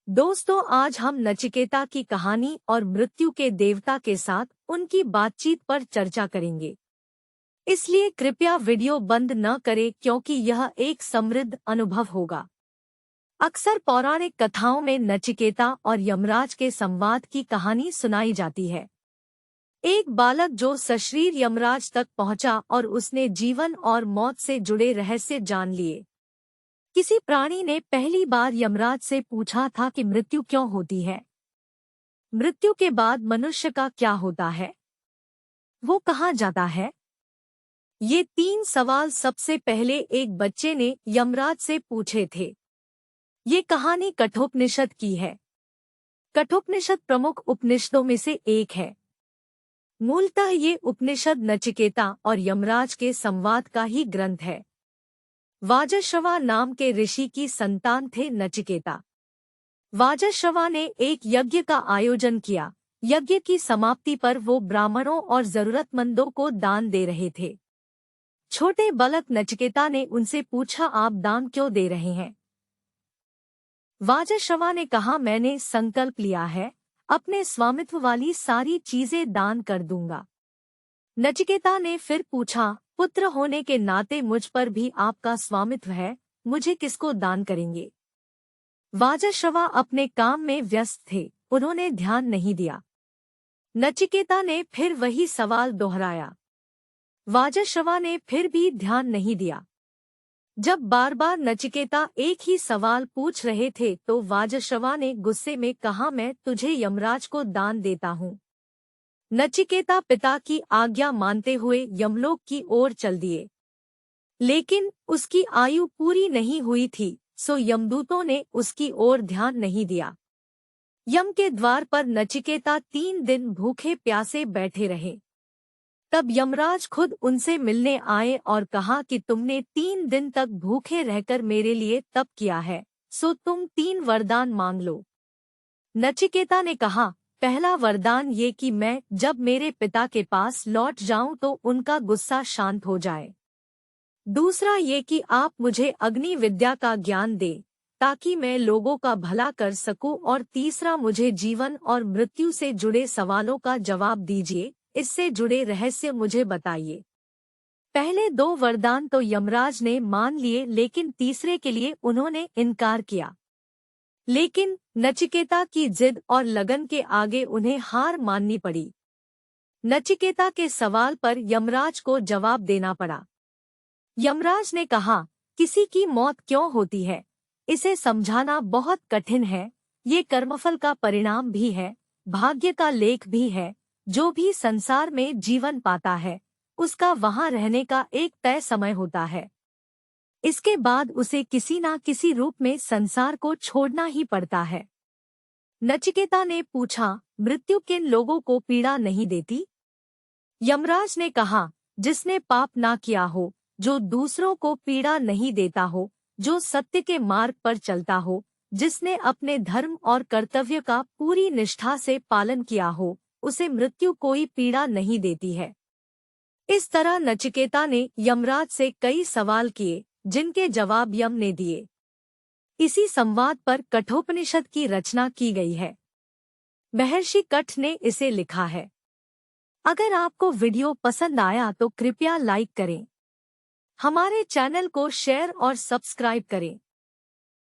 दोस्तों, आज हम नचिकेता की कहानी और मृत्यु के देवता के साथ उनकी बातचीत पर चर्चा करेंगे। इसलिए कृपया वीडियो बंद न करें क्योंकि यह एक समृद्ध अनुभव होगा। अक्सर पौराणिक कथाओं में नचिकेता और यमराज के संवाद की कहानी सुनाई जाती है। एक बालक जो सशरीर यमराज तक पहुंचा और उसने जीवन और मौत से जुड़े रहस्य जान लिए। किसी प्राणी ने पहली बार यमराज से पूछा था कि मृत्यु क्यों होती है? मृत्यु के बाद मनुष्य का क्या होता है? वो कहाँ जाता है? ये 3 सवाल सबसे पहले एक बच्चे ने यमराज से पूछे थे। ये कहानी कठोपनिषद की है। कठोपनिषद प्रमुख उपनिषदों में से एक है। मूलतः ये उपनिषद नचिकेता और यमराज के संवाद का ही ग्रंथ है। वाजश्रवा नाम के ऋषि की संतान थे नचिकेता। वाजश्रवा ने एक यज्ञ का आयोजन किया। यज्ञ की समाप्ति पर वो ब्राह्मणों और जरूरतमंदों को दान दे रहे थे। छोटे बालक नचिकेता ने उनसे पूछा, आप दान क्यों दे रहे हैं? वाजश्रवा ने कहा, मैंने संकल्प लिया है, अपने स्वामित्व वाली सारी चीजें दान कर दूंगा। नचिकेता ने फिर पूछा, पुत्र होने के नाते मुझ पर भी आपका स्वामित्व है, मुझे किसको दान करेंगे? वाजश्रवा अपने काम में व्यस्त थे, उन्होंने ध्यान नहीं दिया। नचिकेता ने फिर वही सवाल दोहराया। वाजश्रवा ने फिर भी ध्यान नहीं दिया। जब बार बार नचिकेता एक ही सवाल पूछ रहे थे तो वाजश्रवा ने गुस्से में कहा, मैं तुझे यमराज को दान देता हूँ। नचिकेता पिता की आज्ञा मानते हुए यमलोक की ओर चल दिए। लेकिन उसकी आयु पूरी नहीं हुई थी, सो यमदूतों ने उसकी ओर ध्यान नहीं दिया। यम के द्वार पर नचिकेता 3 दिन भूखे प्यासे बैठे रहे। तब यमराज खुद उनसे मिलने आए और कहा कि तुमने 3 दिन तक भूखे रहकर मेरे लिए तप किया है, सो तुम 3 वरदान मांग लो। नचिकेता ने कहा, पहला वरदान ये कि मैं जब मेरे पिता के पास लौट जाऊं तो उनका गुस्सा शांत हो जाए। दूसरा ये कि आप मुझे अग्नि विद्या का ज्ञान दें ताकि मैं लोगों का भला कर सकूं, और तीसरा मुझे जीवन और मृत्यु से जुड़े सवालों का जवाब दीजिए, इससे जुड़े रहस्य मुझे बताइए। पहले 2 वरदान तो यमराज ने मान लिए, लेकिन तीसरे के लिए उन्होंने इनकार किया। लेकिन नचिकेता की जिद और लगन के आगे उन्हें हार माननी पड़ी। नचिकेता के सवाल पर यमराज को जवाब देना पड़ा। यमराज ने कहा, किसी की मौत क्यों होती है, इसे समझाना बहुत कठिन है। ये कर्मफल का परिणाम भी है, भाग्य का लेख भी है। जो भी संसार में जीवन पाता है, उसका वहां रहने का एक तय समय होता है। इसके बाद उसे किसी न किसी रूप में संसार को छोड़ना ही पड़ता है। नचिकेता ने पूछा, मृत्यु किन लोगों को पीड़ा नहीं देती? यमराज ने कहा, जिसने पाप ना किया हो, जो दूसरों को पीड़ा नहीं देता हो, जो सत्य के मार्ग पर चलता हो, जिसने अपने धर्म और कर्तव्य का पूरी निष्ठा से पालन किया हो, उसे मृत्यु कोई पीड़ा नहीं देती है। इस तरह नचिकेता ने यमराज से कई सवाल किए, जिनके जवाब यम ने दिए। इसी संवाद पर कठोपनिषद की रचना की गई है। महर्षि कठ ने इसे लिखा है। अगर आपको वीडियो पसंद आया तो कृपया लाइक करें, हमारे चैनल को शेयर और सब्सक्राइब करें।